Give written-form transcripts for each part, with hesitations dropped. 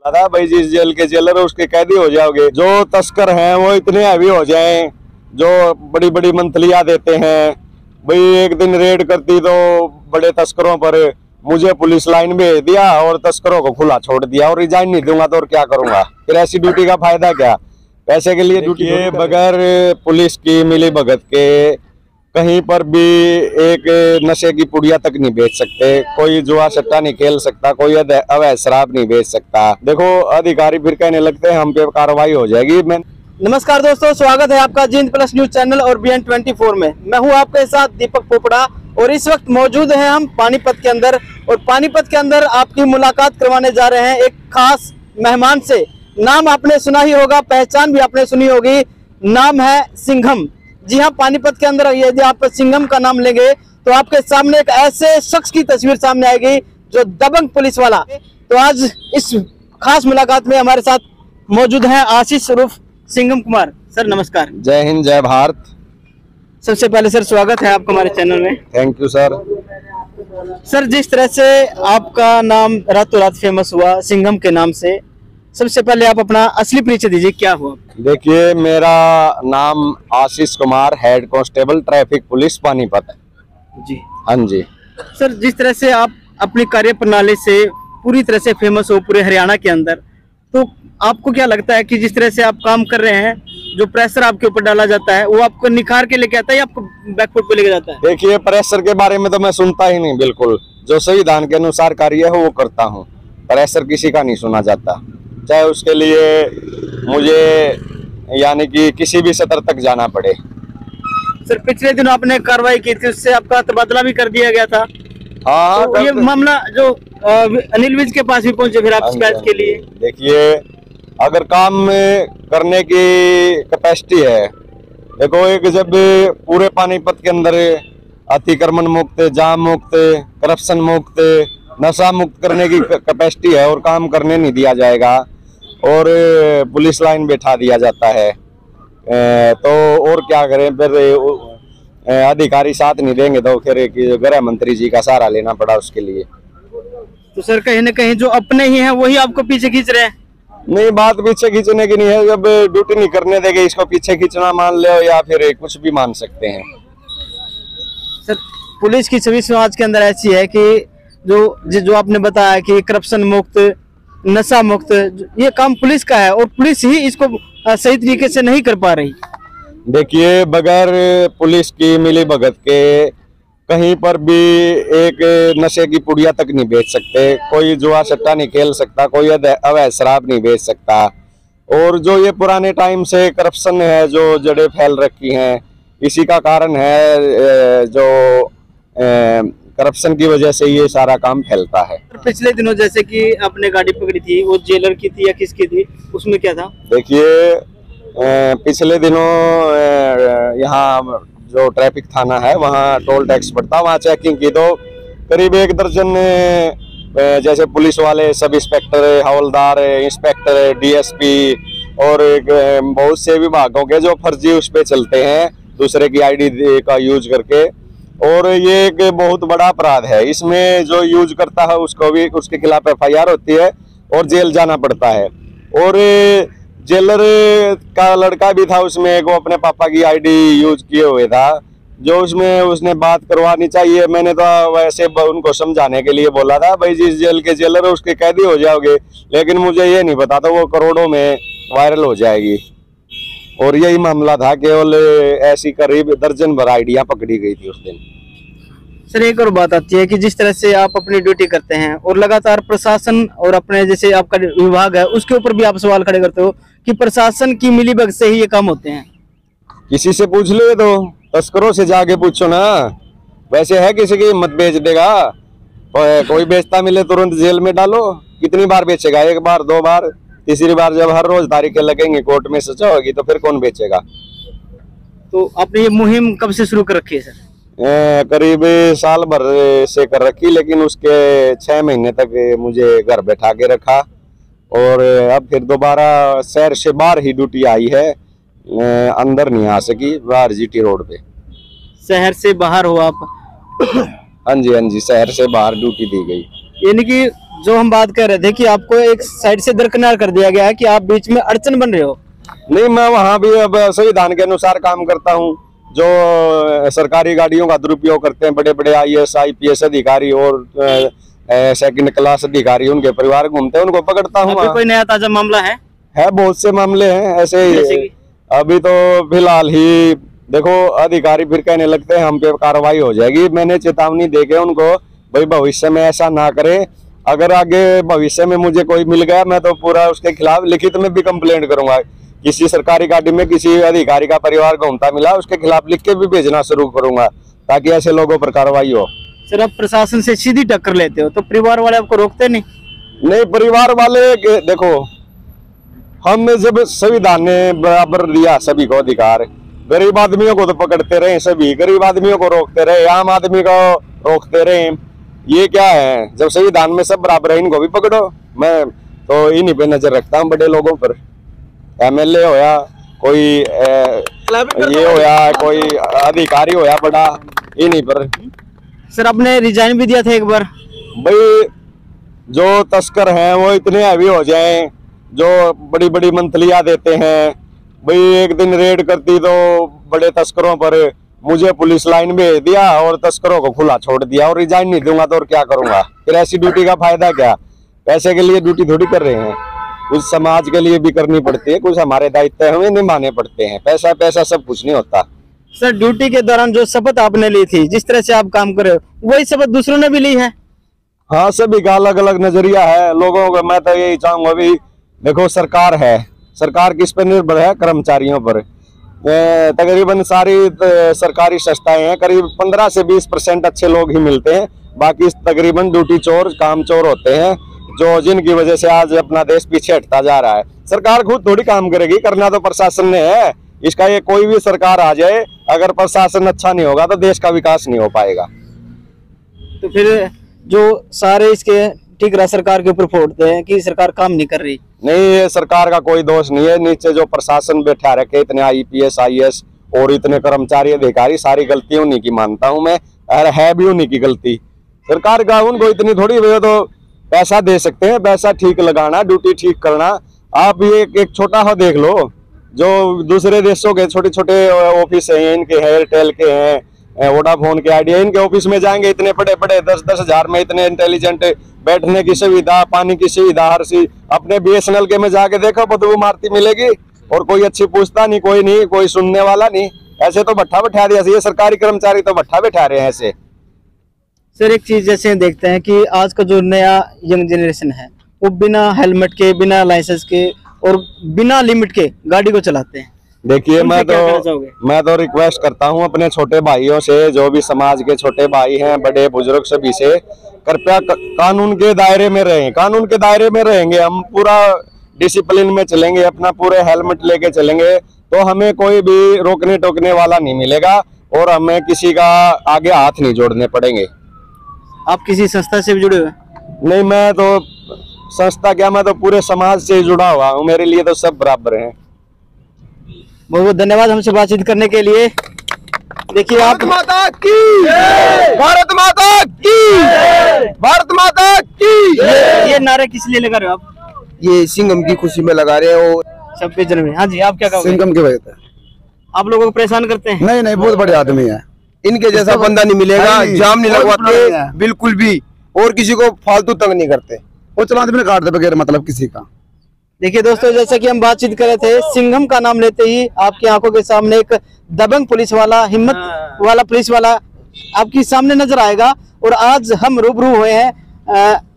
दादा भाई जिस जेल के जेलर है उसके कैदी हो जाओगे। जो तस्कर हैं वो इतने हैवी हो जाएं, जो बड़ी बड़ी मंथलियां देते हैं। भाई एक दिन रेड करती तो बड़े तस्करों पर, मुझे पुलिस लाइन भेज दिया और तस्करों को खुला छोड़ दिया और रिजाइन नहीं दूंगा तो और क्या करूंगा। फिर ऐसी ड्यूटी का फायदा क्या? पैसे के लिए ड्यूटी। बगैर पुलिस की मिली भगत के कहीं पर भी एक नशे की पुड़िया तक नहीं बेच सकते, कोई जुआ सट्टा नहीं खेल सकता, कोई अवैध शराब नहीं बेच सकता। देखो अधिकारी फिर कहने लगते हैं हम पे कार्रवाई हो जाएगी। नमस्कार दोस्तों, स्वागत है आपका जिंद प्लस न्यूज चैनल और BN24 में। मैं हूं आपके साथ दीपक पोपड़ा और इस वक्त मौजूद हैं हम पानीपत के अंदर। और पानीपत के अंदर आपकी मुलाकात करवाने जा रहे हैं एक खास मेहमान से। नाम आपने सुना ही होगा, पहचान भी आपने सुनी होगी, नाम है सिंघम। जी हाँ, पानीपत के अंदर यदि आप सिंघम का नाम लेंगे तो आपके सामने एक ऐसे शख्स की तस्वीर सामने आएगी जो दबंग पुलिस वाला। तो आज इस खास मुलाकात में हमारे साथ मौजूद हैं आशीष उर्फ सिंघम कुमार। सर नमस्कार। जय हिंद, जय भारत। सबसे पहले सर स्वागत है आपका हमारे चैनल में। Thank you sir. सर जिस तरह से आपका नाम रातों रात फेमस हुआ सिंघम के नाम से, सबसे पहले आप अपना असली परिचय दीजिए, क्या हुआ? देखिए, मेरा नाम Ashish Kumar, head constable traffic police Panipat. जी हाँ जी। सर जिस तरह से आप अपनी कार्य प्रणाली से पूरी तरह से फेमस हो पूरे हरियाणा के अंदर, तो आपको क्या लगता है कि जिस तरह से आप काम कर रहे हैं, जो प्रेशर आपके ऊपर डाला जाता है वो आपको निखार के लेके आता है या आपको बैकफुट पे लेके जाता है? देखिए, प्रेशर के बारे में तो मैं सुनता ही नहीं, बिल्कुल जो संविधान के अनुसार कार्य है वो करता हूँ। प्रेशर किसी का नहीं सुना जाता, चाहे उसके लिए मुझे यानी कि किसी भी सतर तक जाना पड़े। सर पिछले दिनों आपने कार्रवाई की थी, उससे आपका तबादला भी कर दिया गया था। हाँ, तो ये मामला जो अनिल विज के पास भी पहुंचे फिर आप शिकायत के लिए? देखिए, अगर काम करने की कैपेसिटी है, देखो एक जब पूरे पानीपत के अंदर अतिक्रमण मुक्त, जाम मुक्त, करप्शन मुक्त, नशा मुक्त करने की कैपेसिटी है और काम करने नहीं दिया जाएगा और पुलिस लाइन बैठा दिया जाता है, तो और क्या करें फिर? अधिकारी साथ नहीं देंगे तो फिर गृह मंत्री जी का सहारा लेना पड़ा उसके लिए। तो सर कहीं ना कहीं जो अपने ही हैं वही आपको पीछे खींच रहे हैं? नहीं, बात पीछे खींचने की नहीं है। जब ड्यूटी नहीं करने देंगे इसको पीछे खींचना मान लो या फिर कुछ भी मान सकते हैं। सर पुलिस की छवि समाज के अंदर ऐसी है कि जो आपने बताया कि करप्शन मुक्त, नशा मुक्त, ये काम पुलिस का है और पुलिस ही इसको सही तरीके से नहीं कर पा रही। देखिए, बगैर पुलिस की मिली भगत के कहीं पर भी एक नशे की पुड़िया तक नहीं बेच सकते, कोई जुआ सट्टा नहीं खेल सकता, कोई अवैध शराब नहीं बेच सकता। और जो ये पुराने टाइम से करप्शन है, जो जड़ें फैल रखी हैं, इसी का कारण है। जो करप्शन की वजह से ये सारा काम फैलता है। पिछले दिनों जैसे कि आपने गाड़ी पकड़ी थी, वो जेलर की थी या किसकी थी, उसमें क्या था? देखिए, पिछले दिनों यहाँ जो ट्रैफिक थाना है वहाँ टोल टैक्स पड़ता, वहाँ चेकिंग की तो करीब 1 दर्जन जैसे पुलिस वाले, सब इंस्पेक्टर, हवलदार, इंस्पेक्टर, DSP और बहुत से विभागों के जो फर्जी उस पे चलते हैं दूसरे की ID का यूज करके। और ये एक बहुत बड़ा अपराध है। इसमें जो यूज करता है उसको भी, उसके खिलाफ FIR होती है और जेल जाना पड़ता है। और जेलर का लड़का भी था उसमें, वो अपने पापा की ID यूज किए हुए था, जो उसमें उसने बात करवानी चाहिए। मैंने तो वैसे उनको समझाने के लिए बोला था भाई जिस जेल के जेलर है उसके कैदी हो जाओगे, लेकिन मुझे ये नहीं पता था वो करोड़ों में वायरल हो जाएगी। और यही मामला था, केवल ऐसी करीब दर्जन भर आइडिया पकड़ी गई थी उस दिन। सर एक और बात आती है कि जिस तरह से आप अपनी ड्यूटी करते हैं और लगातार प्रशासन और अपने जैसे आपका विभाग है उसके ऊपर भी आप सवाल खड़े करते हो कि प्रशासन की मिलीभगत से ही ये काम होते हैं। किसी से पूछ ले, तो तस्करों से जाके पूछो ना। वैसे है किसी की हिम्मत बेच देगा? कोई बेचता मिले तुरंत जेल में डालो। कितनी बार बेचेगा? 1 बार, 2 बार, तीसरी बार जब हर रोज तारीखें लगेंगी, कोर्ट में सजा होगी, तो फिर कौन बेचेगा? तो आपने ये मुहिम कब से शुरू कर रखी है सर? करीब साल भर से कर रखी, लेकिन उसके 6 महीने तक मुझे घर बैठा के रखा और अब फिर दोबारा शहर से बाहर ही ड्यूटी आई है, अंदर नहीं आ सकी, बाहर GT रोड पे। शहर से बाहर हो आप? हाँ जी, हाँ जी, शहर से बाहर ड्यूटी दी गई। यानी कि जो हम बात कर रहे थे कि आपको एक साइड से दरकिनार कर दिया गया है कि आप बीच में अड़चन बन रहे हो। नहीं, मैं वहाँ भी अब संविधान के अनुसार काम करता हूँ। जो सरकारी गाड़ियों का दुरुपयोग करते हैं बड़े बड़े IAS IPS अधिकारी और सेकंड क्लास अधिकारी, उनके परिवार घूमते हैं, उनको पकड़ता हूँ। अभी कोई नया ताजा मामला है? बहुत से मामले हैं ऐसे ही। अभी तो फिलहाल ही देखो, अधिकारी फिर कहने लगते हैं हम पे कार्रवाई हो जाएगी। मैंने चेतावनी देके उनको, भाई भविष्य में ऐसा ना करे। अगर आगे भविष्य में मुझे कोई मिल गया, मैं तो पूरा उसके खिलाफ लिखित में भी कंप्लेंट करूंगा। किसी सरकारी गाड़ी में किसी अधिकारी का परिवार घूमता मिला, उसके खिलाफ लिख के भी भेजना शुरू करूंगा, ताकि ऐसे लोगों पर कार्रवाई हो। सर, आप प्रशासन से सीधी टक्कर लेते हो तो परिवार वाले आपको रोकते नहीं? नहीं, परिवार वाले देखो, हम जब संविधान ने बराबर दिया सभी को अधिकार, गरीब आदमियों को तो पकड़ते रहे, सभी गरीब आदमियों को रोकते रहे, आम आदमी को रोकते रहे। ये क्या है? जब संविधान में सब बराबर है, इनको भी पकड़ो। मैं तो इन्हीं पे नजर रखता हूँ, बड़े लोगों पर। MLA होया, कोई ये होया, कोई अधिकारी होया बड़ा, इन्हीं पर। सर, आपने रिजाइन भी दिया था एक बार। भाई, जो तस्कर हैं वो इतने हैवी हो जाएं, जो बड़ी बड़ी मंथलियां देते हैं। भाई, एक दिन रेड करती तो बड़े तस्करों पर, मुझे पुलिस लाइन भेज दिया और तस्करों को खुला छोड़ दिया, और रिजाइन नहीं दूंगा तो और क्या करूंगा? फिर ऐसी ड्यूटी का फायदा क्या? पैसे के लिए ड्यूटी थोड़ी कर रहे हैं, कुछ समाज के लिए भी करनी पड़ती है, कुछ हमारे दायित्व हमें निभाने पड़ते हैं। पैसा पैसा सब कुछ नहीं होता। सर, ड्यूटी के दौरान जो शपथ आपने ली थी, जिस तरह से आप काम कर रहे हो, वही शपथ दूसरों ने भी ली है? हाँ, सभी का अलग अलग नजरिया है लोगों का। मैं तो यही चाहूंगा, अभी देखो सरकार है, सरकार किस पर निर्भर है? कर्मचारियों पर। तकरीबन सारी सरकारी संस्थाएं हैं, करीब 15 से 20% अच्छे लोग ही मिलते हैं, बाकी तकरीबन ड्यूटी चोर, काम चोर होते हैं, जो जिनकी वजह से आज अपना देश पीछे हटता जा रहा है। सरकार खुद थोड़ी काम करेगी, करना तो प्रशासन ने है। इसका ये कोई भी सरकार आ जाए, अगर प्रशासन अच्छा नहीं होगा तो देश का विकास नहीं हो पाएगा। तो फिर जो सारे इसके ठिकरा सरकार के ऊपर फोड़ते हैं कि सरकार काम नहीं कर रही। नहीं, ये सरकार का कोई दोष नहीं है। नीचे जो प्रशासन बैठा रखे, इतने IPS IAS और इतने कर्मचारी अधिकारी, सारी गलती उन्हीं की मानता हूं मैं, और है भी उन्हीं की गलती। सरकार का उनको इतनी थोड़ी, वे तो पैसा दे सकते हैं, पैसा ठीक लगाना, ड्यूटी ठीक करना। आप ये एक छोटा सा देख लो, जो दूसरे देशों के छोटे छोटे ऑफिस हैं, इनके एयरटेल के हैं, वोडाफोन के, आइडिया, इनके ऑफिस में जाएंगे, इतने बड़े बड़े 10-10 हजार में इतने इंटेलिजेंट, बैठने की सुविधा, पानी की सुविधा, हर चीज। अपने BSNL के में जाके देखो, बदबू मारती मिलेगी, और कोई अच्छी पूछता नहीं, कोई नहीं, कोई सुनने वाला नहीं। ऐसे तो भट्ठा बैठा दिया, ये सरकारी कर्मचारी तो भट्ठा बैठा रहे हैं ऐसे। सर, एक चीज जैसे देखते हैं कि आज का जो नया यंग जनरेशन है, वो बिना हेलमेट के, बिना लाइसेंस के और बिना लिमिट के गाड़ी को चलाते हैं। देखिए, मैं तो रिक्वेस्ट करता हूं अपने छोटे भाइयों से, जो भी समाज के छोटे भाई हैं, बड़े बुजुर्ग सभी से, कृपया कानून के दायरे में रहें। कानून के दायरे में रहेंगे, हम पूरा डिसिप्लिन में चलेंगे, अपना पूरे हेलमेट लेके चलेंगे, तो हमें कोई भी रोकने टोकने वाला नहीं मिलेगा, और हमें किसी का आगे हाथ नहीं जोड़ने पड़ेंगे। आप किसी संस्था से भी जुड़े हुए? नहीं, मैं तो संस्था क्या, मैं तो पूरे समाज से जुड़ा हुआ हूँ, मेरे लिए तो सब बराबर हैं। बहुत बहुत धन्यवाद हमसे बातचीत करने के लिए। देखिए, आप माता की, भारत माता की, भारत माता की। ये नारे किस लिए लगा रहे हो आप? ये सिंघम की खुशी में लगा रहे हैं, 26 जनवरी। हाँ जी, आप क्या कहोगे? सिंघम की वजह से आप लोगों को परेशान करते हैं? नहीं नहीं, बहुत बड़े आदमी है, इनके जैसा बंदा नहीं मिलेगा। जाम नहीं लगवाते बिल्कुल भी, और किसी को फालतू तंग नहीं करते, वो चलाते भी काटते बगैर मतलब किसी का। देखिए दोस्तों, जैसा कि हम बातचीत कर रहे थे, सिंघम का नाम लेते ही आपकी आंखों के सामने एक दबंग पुलिस वाला, हिम्मत वाला पुलिस वाला आपकी सामने नजर आएगा। और आज हम रूबरू हुए हैं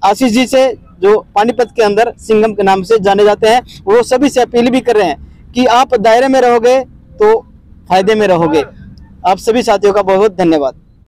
आशीष जी से, जो पानीपत के अंदर सिंघम के नाम से जाने जाते हैं। वो सभी से अपील भी कर रहे हैं कि आप दायरे में रहोगे तो फायदे में रहोगे। आप सभी साथियों का बहुत बहुत धन्यवाद।